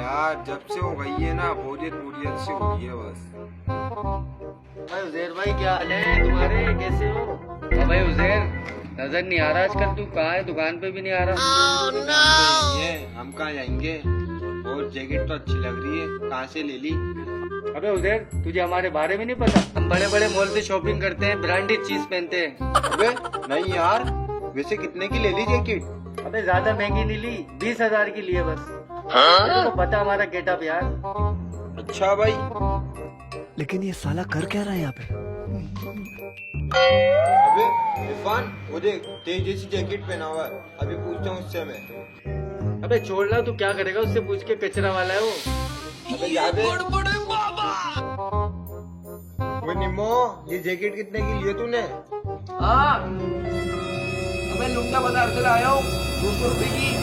यार, जब से हो गई है ना बोरियत बोरियत से हो रही है बस। भाई उजैर भाई, क्या हाल है तुम्हारे, कैसे हो? भाई उजैर, नजर नहीं आ रहा आजकल, तू कहाँ है? दुकान पे भी नहीं आ रहा। हम कहाँ जाएंगे। और जैकेट तो अच्छी लग रही है, कहाँ से ले ली? अबे उजैर, तुझे हमारे बारे में नहीं पता? हम बड़े बड़े मॉल से शॉपिंग करते हैं, ब्रांडेड चीज पहनते हैं। अबे नहीं यार, वैसे कितने की ले ली जैकेट? अबे ज्यादा महंगी नहीं ली, 20,000 की लिए बस। तो पता हमारा गेटअप यार। अच्छा भाई। लेकिन ये साला कर क्या रहा है यहाँ पे? अबे इरफान, वो देख तेरी जैसी जैकेट पहना हुआ है, अभी पूछता हूँ उससे मैं। अबे छोड़ना, तू क्या करेगा उससे पूछ के, कचरा वाला है वो। अबे याद है वो निमो, ये जैकेट कितने की ली है तूने? हाँ, अबे लुंगा बाजार से लाया हूँ 200 रुपए की।